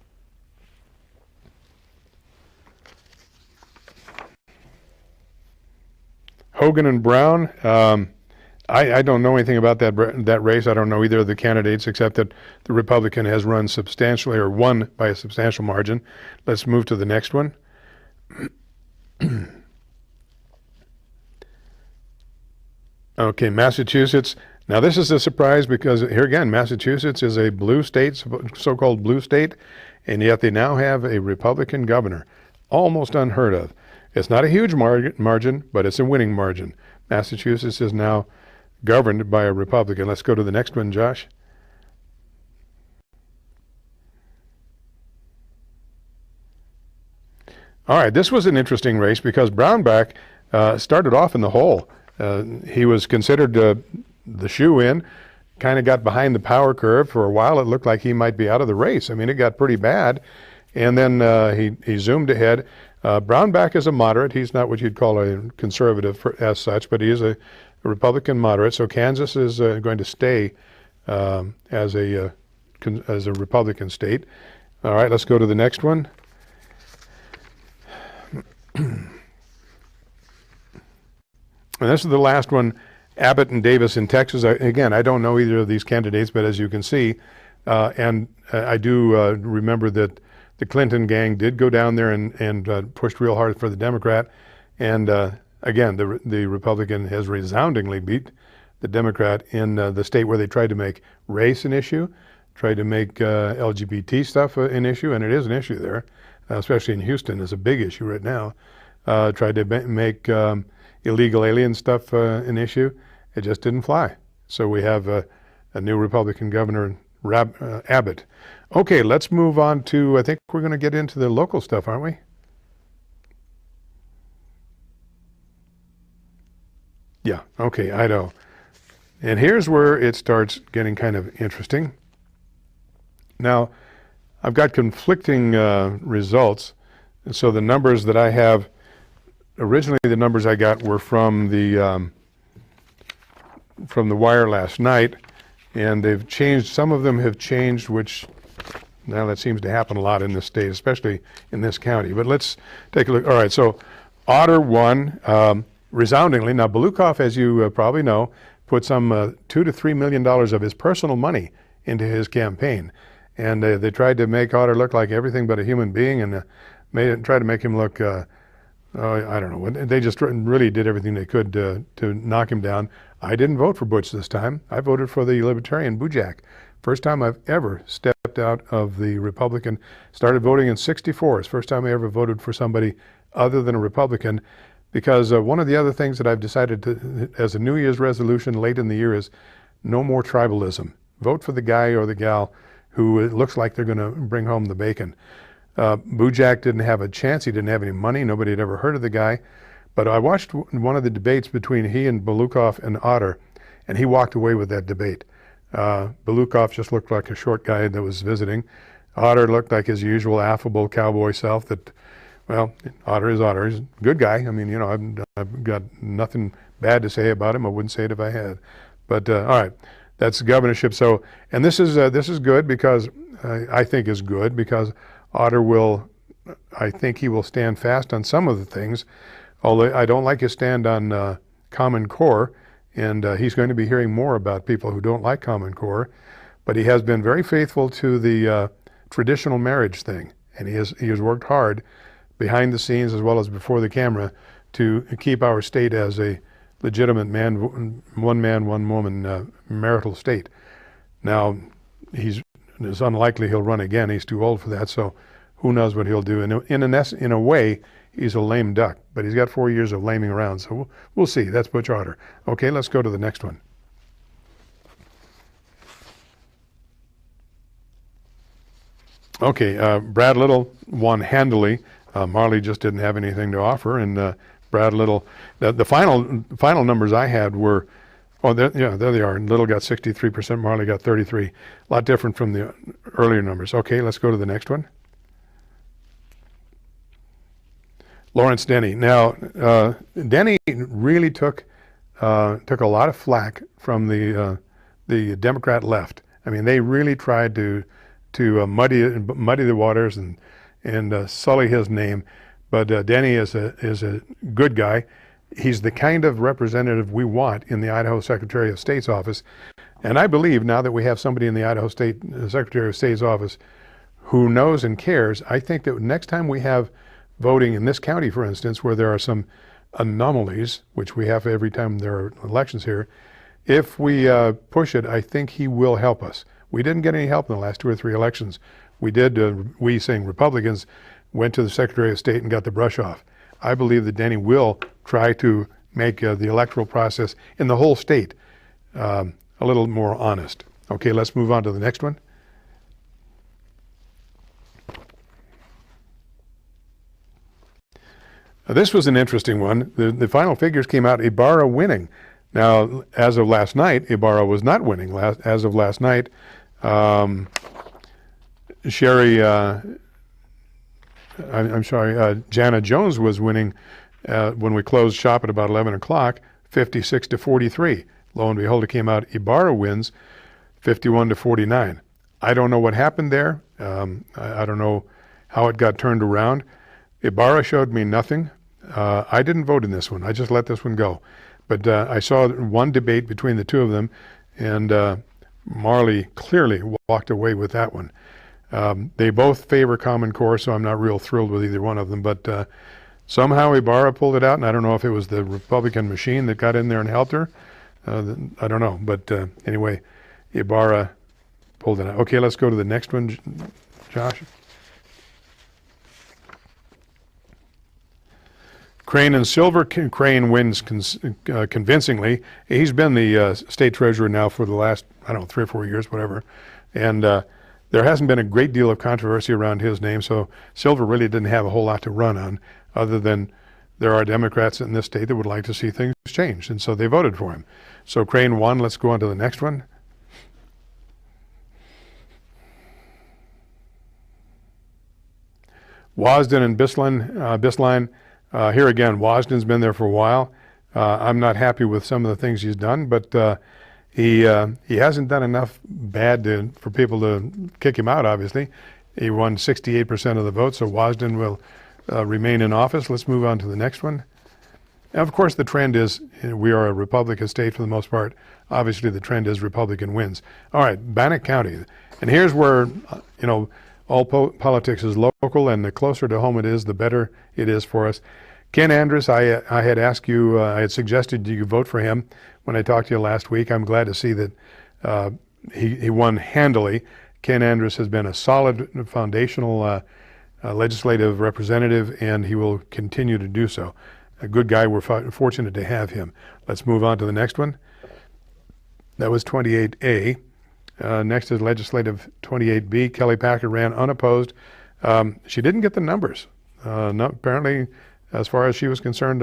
Hogan and Brown. I don't know anything about that race. I don't know either of the candidates, except that the Republican has run substantially or won by a substantial margin. Let's move to the next one. Okay, Massachusetts. Now this is a surprise because here again, Massachusetts is a blue state, so-called blue state, and yet they now have a Republican governor. Almost unheard of. It's not a huge margin, but it's a winning margin. Massachusetts is now governed by a Republican. Let's go to the next one, Josh. All right, this was an interesting race because Brownback started off in the hole. He was considered the shoe-in, kind of got behind the power curve. For a while, it looked like he might be out of the race. I mean, it got pretty bad. And then he zoomed ahead. Brownback is a moderate. He's not what you'd call a conservative as such, but he is a Republican moderate. So Kansas is going to stay as a Republican state. All right, let's go to the next one. And this is the last one, Abbott and Davis in Texas. Again, I don't know either of these candidates, but as you can see, and I do remember that the Clinton gang did go down there and pushed real hard for the Democrat. And again, the Republican has resoundingly beat the Democrat in the state where they tried to make race an issue, tried to make LGBT stuff an issue, and it is an issue there, especially in Houston. It's a big issue right now. Tried to make illegal alien stuff an issue. It just didn't fly. So we have a new Republican governor, Abbott. Okay, let's move on to, I think we're going to get into the local stuff, aren't we? Yeah, okay, Idaho. And here's where it starts getting kind of interesting. Now, I've got conflicting results. And so the numbers that I have, originally the numbers I got were from the wire last night, and they've changed. Some of them have changed, which now that seems to happen a lot in this state, especially in this county. But let's take a look. All right, so Otter won resoundingly. Now, Belukoff, as you probably know, put some $2 to $3 million of his personal money into his campaign. And they tried to make Otter look like everything but a human being, and tried to make him look, I don't know. They just really did everything they could to knock him down. I didn't vote for Butch this time. I voted for the Libertarian Bujak. First time I've ever stepped out of the Republican. Started voting in '64. It's the first time I ever voted for somebody other than a Republican, because one of the other things that I've decided to, as a New Year's resolution late in the year, is no more tribalism. Vote for the guy or the gal who it looks like they're going to bring home the bacon. Bujak didn't have a chance. He didn't have any money. Nobody had ever heard of the guy. But I watched one of the debates between he and Belukoff and Otter, and he walked away with that debate. Belukoff just looked like a short guy that was visiting. Otter looked like his usual affable cowboy self that, well, Otter is Otter. He's a good guy. I mean, you know, I've got nothing bad to say about him. I wouldn't say it if I had. But all right, that's the governorship. So, and this is good because I think is good because Otter will, I think he will stand fast on some of the things, although I don't like his stand on Common Core, and he's going to be hearing more about people who don't like Common Core, but he has been very faithful to the traditional marriage thing, and he has worked hard behind the scenes as well as before the camera to keep our state as a legitimate one man, one woman marital state. Now, it's unlikely he'll run again. He's too old for that, so who knows what he'll do. In a way, he's a lame duck, but he's got 4 years of laming around, so we'll see. That's Butch Otter. Okay, let's go to the next one. Okay, Brad Little won handily. Marley just didn't have anything to offer, and Brad Little, the final numbers I had were, oh, there they are. Little got 63%, Marley got 33%. A lot different from the earlier numbers. Okay, let's go to the next one. Lawrence Denny. Now, Denny really took a lot of flack from the Democrat left. I mean, they really tried to muddy the waters and sully his name. But Denny is a good guy. He's the kind of representative we want in the Idaho Secretary of State's office. And I believe now that we have somebody in the Idaho State Secretary of State's office who knows and cares, I think that next time we have voting in this county, for instance, where there are some anomalies, which we have every time there are elections here, if we push it, I think he will help us. We didn't get any help in the last 2 or 3 elections. We did, we saying Republicans, went to the Secretary of State and got the brush off. I believe that Denny will try to make the electoral process in the whole state a little more honest. Okay, let's move on to the next one. This was an interesting one. The final figures came out, Ibarra winning. Now, as of last night, Ibarra was not winning. As of last night, Jana Jones was winning when we closed shop at about 11 o'clock, 56-43. Lo and behold, it came out Ibarra wins 51-49. I don't know what happened there. I don't know how it got turned around. Ibarra showed me nothing. I didn't vote in this one. I just let this one go. But I saw one debate between the two of them, and Marley clearly walked away with that one. They both favor Common Core, so I'm not real thrilled with either one of them. But somehow Ibarra pulled it out, and I don't know if it was the Republican machine that got in there and helped her. I don't know. But anyway, Ibarra pulled it out. Okay, let's go to the next one, Josh. Crane and Silver. Crane wins convincingly. He's been the state treasurer now for the last, 3 or 4 years, whatever. And there hasn't been a great deal of controversy around his name, so Silver really didn't have a whole lot to run on, other than there are Democrats in this state that would like to see things changed, and so they voted for him. So Crane won. Let's go on to the next one. Wasden and Bisline. Here again, Wasden's been there for a while. I'm not happy with some of the things he's done, but he hasn't done enough bad for people to kick him out, obviously. He won 68% of the vote, so Wasden will remain in office. Let's move on to the next one. And of course, the trend is we are a Republican state for the most part. Obviously, the trend is Republican wins. All right, Bannock County. And here's where, all politics is local, and the closer to home it is, the better it is for us. Ken Andrus, I had asked you, I had suggested you vote for him when I talked to you last week. I'm glad to see that he won handily. Ken Andrus has been a solid foundational legislative representative, and he will continue to do so. A good guy. We're fortunate to have him. Let's move on to the next one. That was 28A. Next is Legislative 28B. Kelly Packer ran unopposed. She didn't get the numbers. Apparently, as far as she was concerned,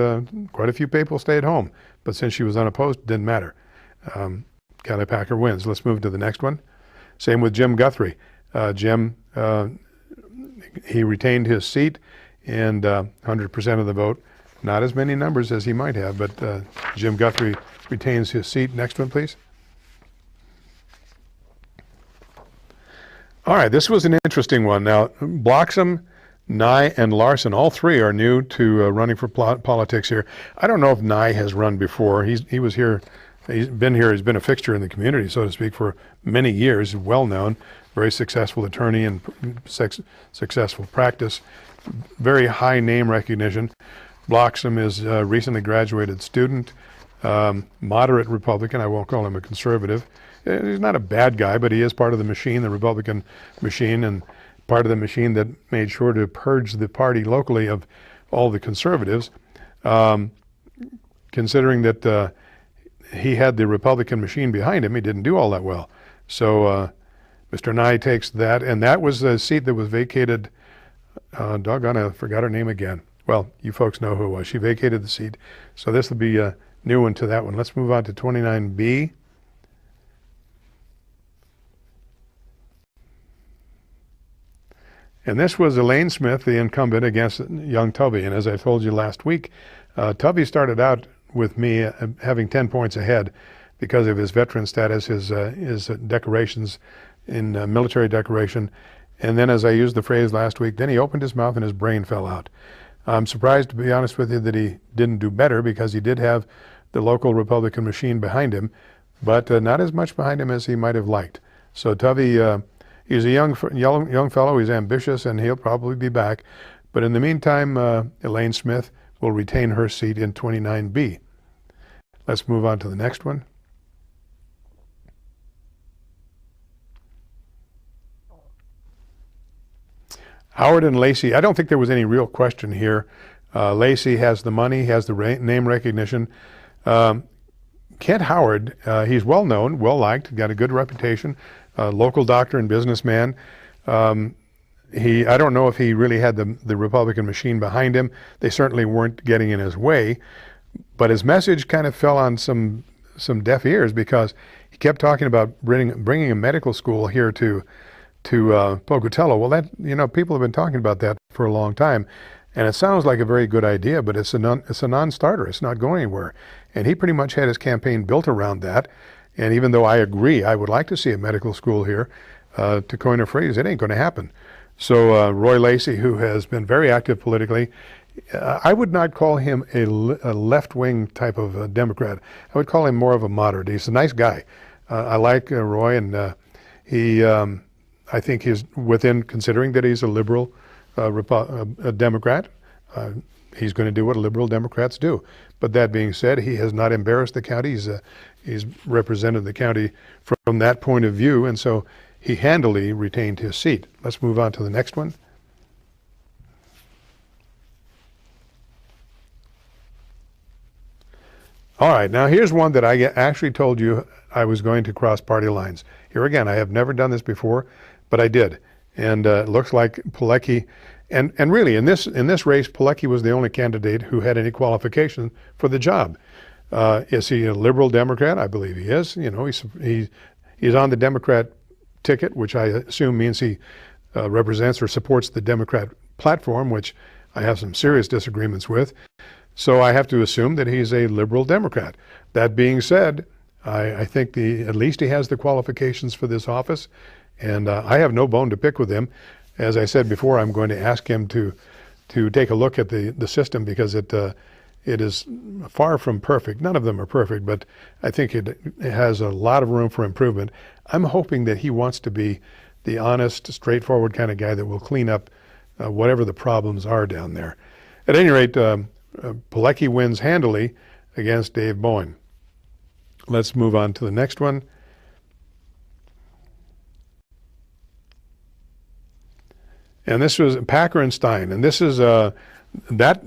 quite a few people stayed home. But since she was unopposed, it didn't matter. Kelly Packer wins. Let's move to the next one. Same with Jim Guthrie. Jim, he retained his seat and 100% of the vote. Not as many numbers as he might have, but Jim Guthrie retains his seat. Next one, please. All right, this was an interesting one. Now, Bloxham, Nye, and Larson, all three are new to running for politics here. I don't know if Nye has run before. He was here. He's been here. He's been a fixture in the community, so to speak, for many years. Well known, very successful attorney and successful practice. Very high name recognition. Bloxham is a recently graduated student, moderate Republican. I won't call him a conservative. He's not a bad guy, but he is part of the machine, the Republican machine, and part of the machine that made sure to purge the party locally of all the conservatives. Considering that he had the Republican machine behind him, he didn't do all that well. So Mr. Nye takes that, and that was a seat that was vacated. Doggone, I forgot her name again. Well, you folks know who it was. She vacated the seat. So this will be a new one to that one. Let's move on to 29B. And this was Elaine Smith, the incumbent, against young Tubby. And as I told you last week, Tubby started out with me having 10 points ahead because of his veteran status, his decorations in military decoration. And then, as I used the phrase last week, then he opened his mouth and his brain fell out. I'm surprised, to be honest with you, that he didn't do better, because he did have the local Republican machine behind him, but not as much behind him as he might have liked. So Tubby, he's a young fellow, he's ambitious, and he'll probably be back. But in the meantime, Elaine Smith will retain her seat in 29B. Let's move on to the next one. Howard and Lacey, I don't think there was any real question here. Lacey has the money, has the name recognition. Kent Howard, he's well known, well liked, got a good reputation, local doctor and businessman. I don't know if he really had the Republican machine behind him. They certainly weren't getting in his way, but his message kind of fell on some deaf ears, because he kept talking about bringing a medical school here to Pocatello. Well, that, people have been talking about that for a long time, and it sounds like a very good idea, but it's a non-starter. It's not going anywhere. And he pretty much had his campaign built around that. And even though I agree, I would like to see a medical school here, to coin a phrase, it ain't going to happen. So Roy Lacey, who has been very active politically, I would not call him a left-wing type of a Democrat. I would call him more of a moderate. He's a nice guy. I like Roy, and I think he's within, considering that he's a liberal a Democrat. He's going to do what liberal Democrats do. But that being said, he has not embarrassed the county. He's represented the county from that point of view, and so he handily retained his seat. Let's move on to the next one. All right, now here's one that I actually told you I was going to cross party lines. Here again, I have never done this before, but I did. And it looks like Pilecki, and really in this race, Pilecki was the only candidate who had any qualification for the job. Is he a liberal Democrat? I believe he is. He's on the Democrat ticket, which I assume means he represents or supports the Democrat platform, which I have some serious disagreements with. So I have to assume that he's a liberal Democrat. That being said, I think at least he has the qualifications for this office, and I have no bone to pick with him. As I said before, I'm going to ask him to take a look at the system, because it is far from perfect. None of them are perfect, but I think it has a lot of room for improvement. I'm hoping that he wants to be the honest, straightforward kind of guy that will clean up whatever the problems are down there. At any rate, Pilecki wins handily against Dave Bowen. Let's move on to the next one. And this was Packer and Stein. And this is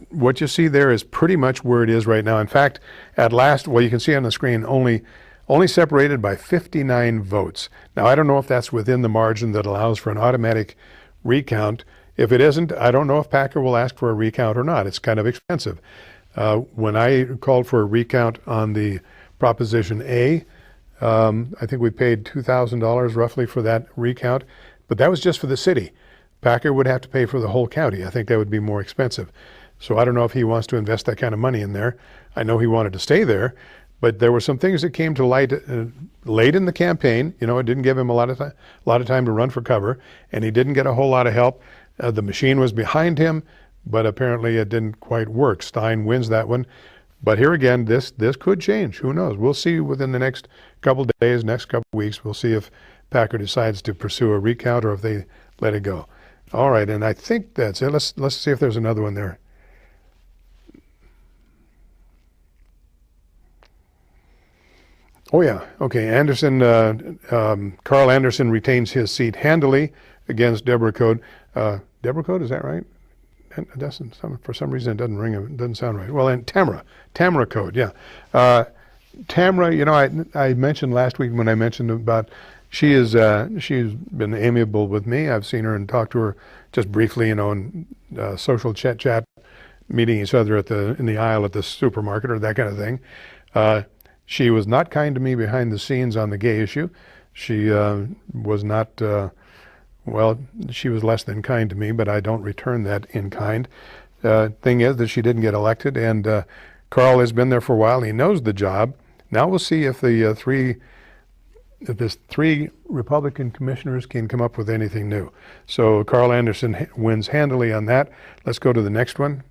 what you see there is pretty much where it is right now. In fact, at last, well, you can see on the screen, only separated by 59 votes. Now, I don't know if that's within the margin that allows for an automatic recount. If it isn't, I don't know if Packer will ask for a recount or not. It's kind of expensive. When I called for a recount on the Proposition A, I think we paid $2,000 roughly for that recount, but that was just for the city. Packer would have to pay for the whole county. I think that would be more expensive. So I don't know if he wants to invest that kind of money in there. I know he wanted to stay there, but there were some things that came to light late in the campaign. It didn't give him a lot of time to run for cover, and he didn't get a whole lot of help. The machine was behind him, but apparently it didn't quite work. Stein wins that one. But here again, this could change. Who knows? We'll see within the next couple days, next couple weeks. We'll see if Packer decides to pursue a recount or if they let it go. All right, and I think that's it. Let's see if there's another one there. Oh yeah, okay. Anderson, Carl Anderson retains his seat handily against Deborah Code. Deborah Code, is that right? It doesn't. For some reason, it doesn't ring. It doesn't sound right. Well, and Tamara Code, yeah. Tamara, I mentioned last week when I mentioned about she's been amiable with me. I've seen her and talked to her just briefly, in social chat, meeting each other in the aisle at the supermarket or that kind of thing. She was not kind to me behind the scenes on the gay issue. She was not, she was less than kind to me, but I don't return that in kind. Thing is that she didn't get elected, and Carl has been there for a while. He knows the job. Now we'll see if the three Republican commissioners can come up with anything new. So Carl Anderson wins handily on that. Let's go to the next one.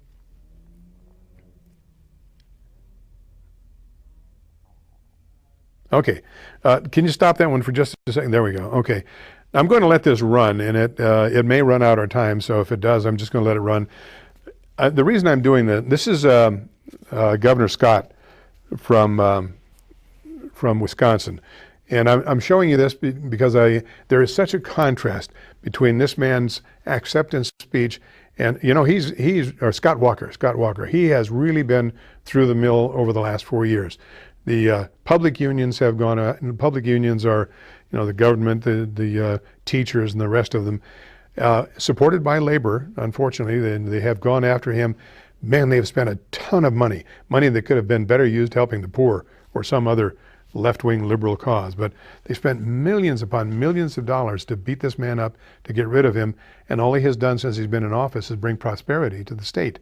Okay, can you stop that one for just a second? There we go. Okay, I'm going to let this run, and it may run out our time. So if it does, I'm just going to let it run. The reason I'm doing this is Governor Scott from Wisconsin, and I'm showing you this because there is such a contrast between this man's acceptance speech and he's Scott Walker. He has really been through the mill over the last 4 years. The public unions have gone out, and public unions are, the government, the teachers, and the rest of them, supported by labor. Unfortunately, they have gone after him. Man, they've spent a ton of money that could have been better used helping the poor or some other left-wing liberal cause. But they spent millions upon millions of dollars to beat this man up, to get rid of him, and all he has done since he's been in office is bring prosperity to the state.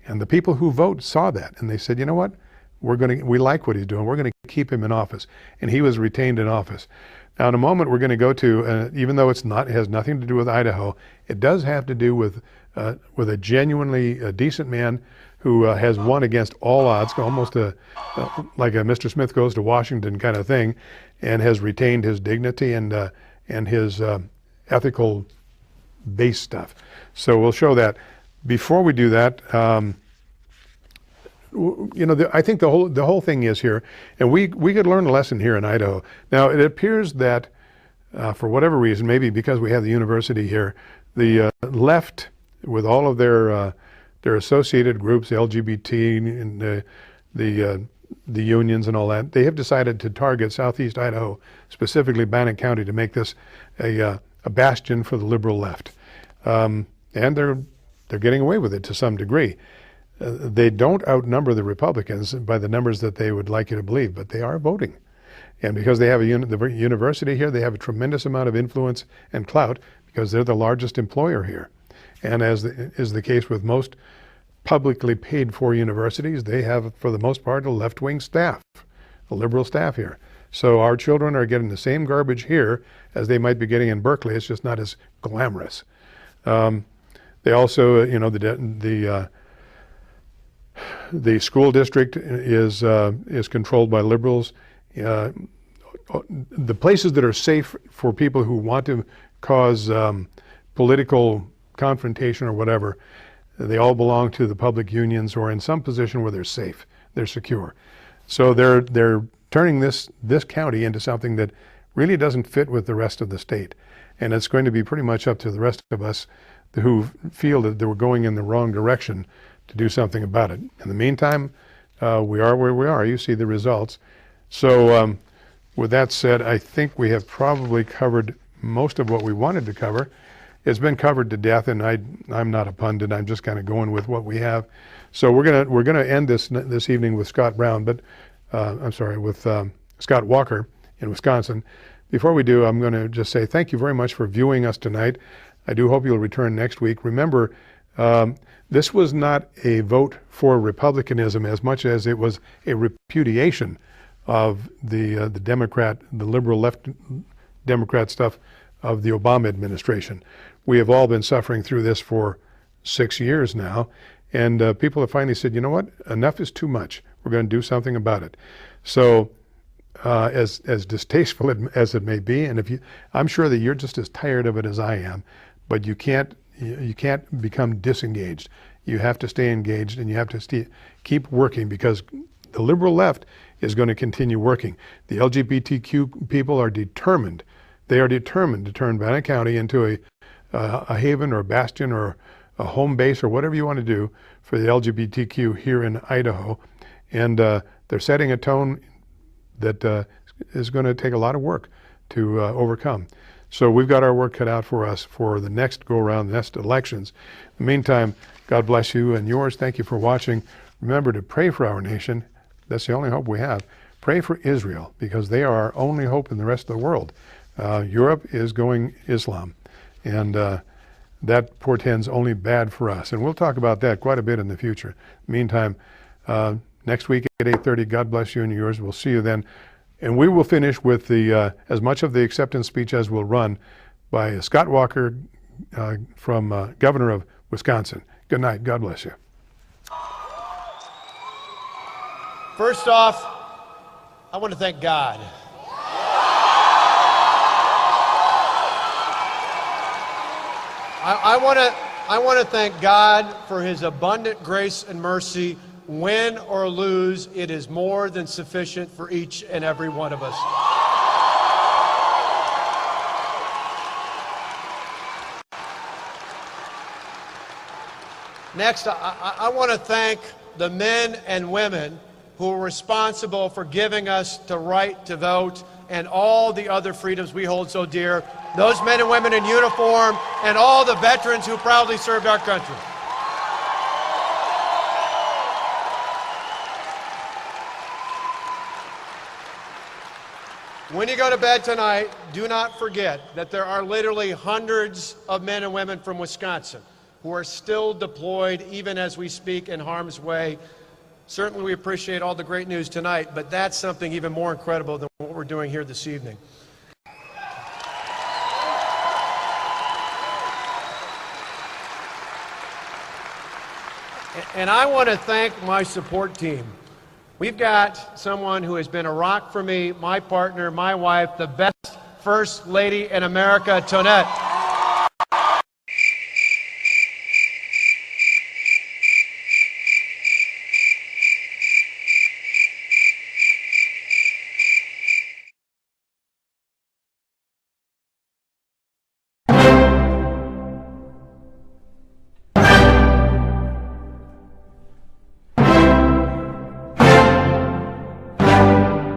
And the people who vote saw that, and they said, you know what? We like what he's doing. We're going to keep him in office. And he was retained in office. Now, in a moment, we're going to go to, even though it has nothing to do with Idaho, it does have to do with a genuinely decent man who has won against all odds, almost like a Mr. Smith goes to Washington kind of thing, and has retained his dignity and his ethical base stuff. So we'll show that. Before we do that, I think the whole thing is here, and we could learn a lesson here in Idaho. Now, it appears that for whatever reason, maybe because we have the university here, the left, with all of their associated groups, LGBT and the unions and all that, they have decided to target Southeast Idaho, specifically Bannock County, to make this a bastion for the liberal left, and they're getting away with it to some degree. They don't outnumber the Republicans by the numbers that they would like you to believe, but they are voting. And because they have the university here, they have a tremendous amount of influence and clout because they're the largest employer here. And as is the case with most publicly paid for universities, they have, for the most part, a left-wing staff, a liberal staff here. So our children are getting the same garbage here as they might be getting in Berkeley. It's just not as glamorous. They also, the school district is controlled by liberals. The places that are safe for people who want to cause political confrontation or whatever, they all belong to the public unions or in some position where they're safe, they're secure. So they're turning this county into something that really doesn't fit with the rest of the state. And it's going to be pretty much up to the rest of us who feel that they were going in the wrong direction to do something about it. In the meantime, we are where we are. You see the results. So with that said, I think we have probably covered most of what we wanted to cover. It's been covered to death, and I'm not a pundit. I'm just kind of going with what we have. So we're gonna end this evening with Scott Brown, but with Scott Walker in Wisconsin. Before we do, I'm going to just say thank you very much for viewing us tonight. I do hope you'll return next week. Remember, this was not a vote for Republicanism as much as it was a repudiation of the liberal left Democrat stuff of the Obama administration. We have all been suffering through this for 6 years now, and people have finally said, you know what, enough is too much. We're going to do something about it. So as distasteful as it may be, and I'm sure that you're just as tired of it as I am, but you can't become disengaged. You have to stay engaged, and you have to keep working, because the liberal left is going to continue working. The LGBTQ people are determined. They are determined to turn Bannock County into a haven or a bastion or a home base or whatever you want to do for the LGBTQ here in Idaho. And they're setting a tone that is going to take a lot of work to overcome. So we've got our work cut out for us for the next go-around, the next elections. In the meantime, God bless you and yours. Thank you for watching. Remember to pray for our nation. That's the only hope we have. Pray for Israel, because they are our only hope in the rest of the world. Europe is going Islam, and that portends only bad for us. And we'll talk about that quite a bit in the future. Meantime, next week at 8:30, God bless you and yours. We'll see you then. And we will finish with the as much of the acceptance speech as we'll run by Scott Walker, from Governor of Wisconsin. Good night. God bless you.
First off, I want to thank God. I want to thank God for his abundant grace and mercy. Win or lose, it is more than sufficient for each and every one of us. Next, I want to thank the men and women who are responsible for giving us the right to vote and all the other freedoms we hold so dear. Those men and women in uniform and all the veterans who proudly served our country. When you go to bed tonight, do not forget that there are literally hundreds of men and women from Wisconsin who are still deployed, even as we speak, in harm's way. Certainly we appreciate all the great news tonight, but that's something even more incredible than what we're doing here this evening. And I want to thank my support team. We've got someone who has been a rock for me, my partner, my wife, the best First Lady in America, Tonette.